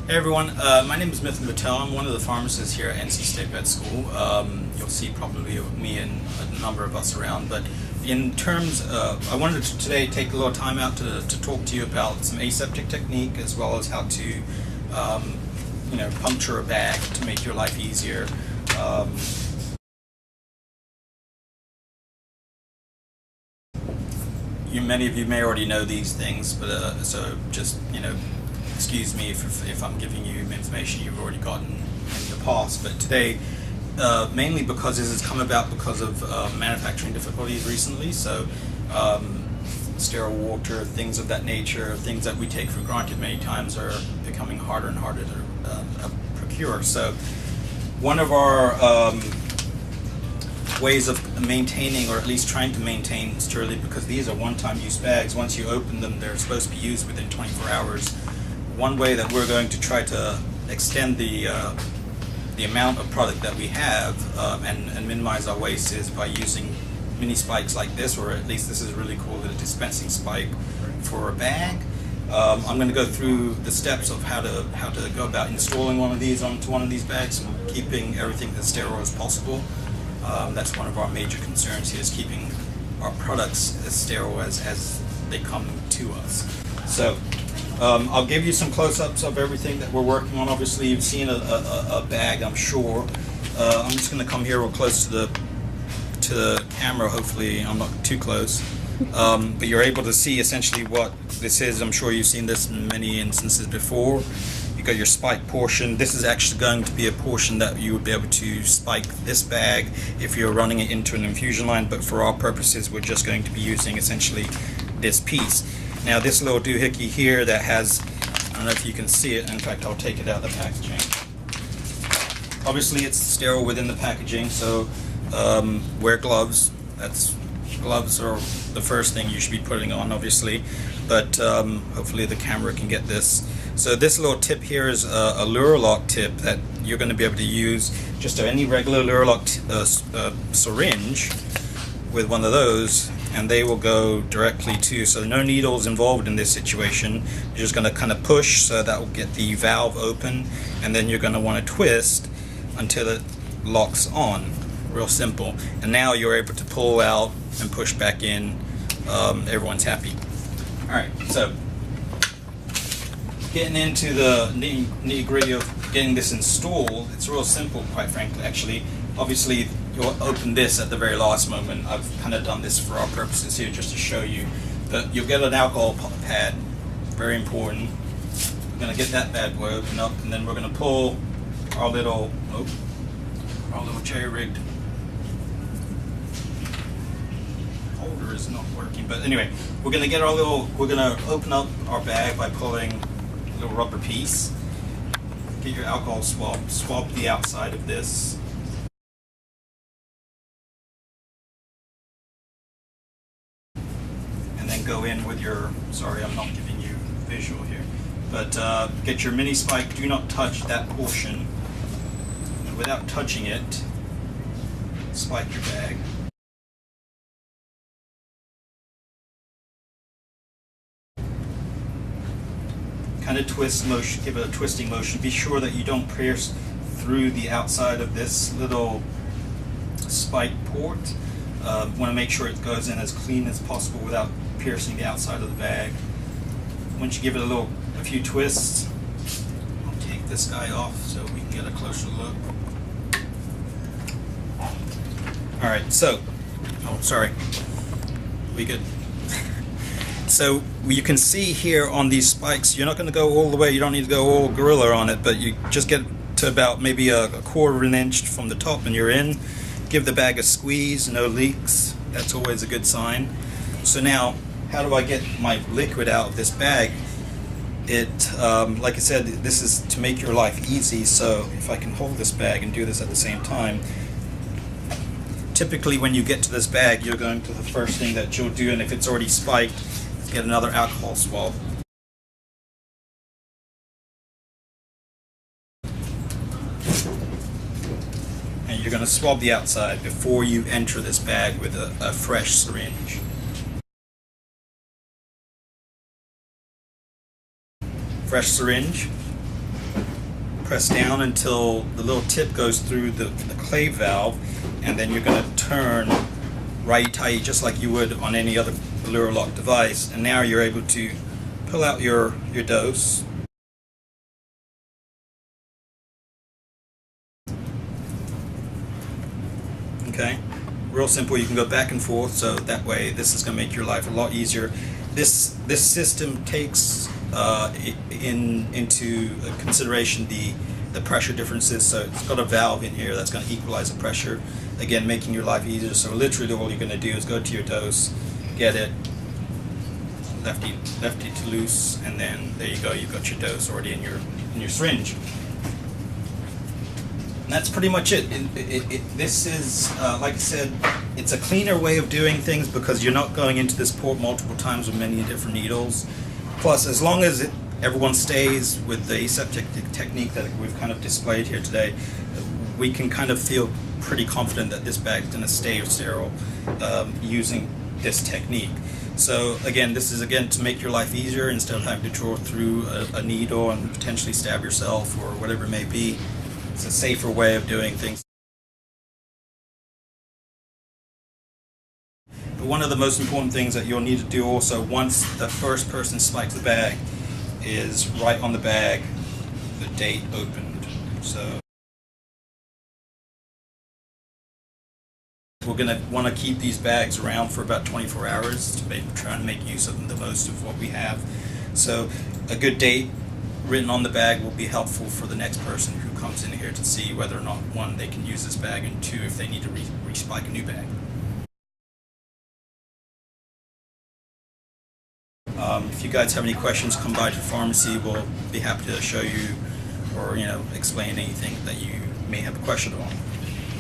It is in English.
Hey everyone, my name is Mithun Patel. I'm one of the pharmacists here at NC State Vet School. You'll see probably me and a number of us around, but in terms of, I wanted to today take a little time out to talk to you about some aseptic technique as well as how to puncture a bag to make your life easier. Many of you may already know these things, but so just excuse me if I'm giving you information you've already gotten in the past. But today, mainly because this has come about because of manufacturing difficulties recently. So sterile water, things of that nature, things that we take for granted many times are becoming harder and harder to procure. So one of our ways of maintaining, or at least trying to maintain sterility, because these are one-time use bags. Once you open them, they're supposed to be used within 24 hours. One way that we're going to try to extend the amount of product that we have and minimize our waste is by using mini spikes like this, or at least this is really cool, the dispensing spike for a bag. I'm going to go through the steps of how to go about installing one of these onto one of these bags and keeping everything as sterile as possible. That's one of our major concerns here, is keeping our products as sterile as they come to us. So I'll give you some close-ups of everything that we're working on. Obviously you've seen a bag, I'm sure. I'm just going to come here real close to the camera. Hopefully I'm not too close, but you're able to see essentially what this is. I'm sure you've seen this in many instances before. You've got your spike portion. This is actually going to be a portion that you would be able to spike this bag if you're running it into an infusion line, but for our purposes we're just going to be using essentially this piece. Now this little doohickey here that has, I don't know if you can see it, in fact I'll take it out of the packaging. Obviously it's sterile within the packaging, so wear gloves. Gloves are the first thing you should be putting on, obviously, but hopefully the camera can get this. So this little tip here is a Luralock tip that you're going to be able to use just any regular Luralock syringe with one of those, and they will go directly to, so no needles involved in this situation. You're just going to kind of push, so that will get the valve open, and then you're going to want to twist until it locks on. Real simple. And now you're able to pull out and push back in. Everyone's happy. Alright, so getting into the nitty-gritty of getting this installed, it's real simple, quite frankly. Actually, obviously you'll open this at the very last moment. I've kind of done this for our purposes here just to show you that you'll get an alcohol pad, very important. We're going to get that bad boy open up, and then we're going to pull our little cherry-rigged holder is not working, but anyway, we're going to open up our bag by pulling a little rubber piece. Get your alcohol swab the outside of this. And then go in with your, sorry I'm not giving you visual here, but get your mini spike. Do not touch that portion. And without touching it, spike your bag. Kind of twist motion, give it a twisting motion. Be sure that you don't pierce through the outside of this little spike port. Want to make sure it goes in as clean as possible without piercing the outside of the bag. Once you give it a few twists, I'll take this guy off so we can get a closer look. Alright, so, oh sorry, we good. So you can see here on these spikes, you're not going to go all the way, you don't need to go all gorilla on it, but you just get to about maybe a quarter of an inch from the top and you're in. Give the bag a squeeze, no leaks, that's always a good sign. So now, how do I get my liquid out of this bag? Like I said, this is to make your life easy, so if I can hold this bag and do this at the same time, typically when you get to this bag, you're going to, the first thing that you'll do, and if it's already spiked, get another alcohol swab. And you're going to swab the outside before you enter this bag with a fresh syringe. Fresh syringe. press down until the little tip goes through the clay valve, and then you're going to turn right tight just like you would on any other Lock device, and now you're able to pull out your dose. Okay, real simple. You can go back and forth, so that way this is going to make your life a lot easier. This system takes into consideration the pressure differences, so it's got a valve in here that's going to equalize the pressure, again making your life easier. So literally all you're going to do is go to your dose, get it, lefty to loose, and then there you go, you've got your dose already in your syringe. And that's pretty much it. This is, like I said, it's a cleaner way of doing things because you're not going into this port multiple times with many different needles. Plus, as long as everyone stays with the aseptic technique that we've kind of displayed here today, we can kind of feel pretty confident that this bag is going to stay sterile using this technique. So again, this is to make your life easier instead of having to draw through a needle and potentially stab yourself or whatever it may be. It's a safer way of doing things. But one of the most important things that you'll need to do also once the first person spikes the bag is write on the bag the date opened. So we're going to want to keep these bags around for about 24 hours to try and make use of the most of what we have. So a good date written on the bag will be helpful for the next person who comes in here to see whether or not, one, they can use this bag, and two, if they need to re-spike a new bag. If you guys have any questions, come by to the pharmacy. We'll be happy to show you or explain anything that you may have a question on.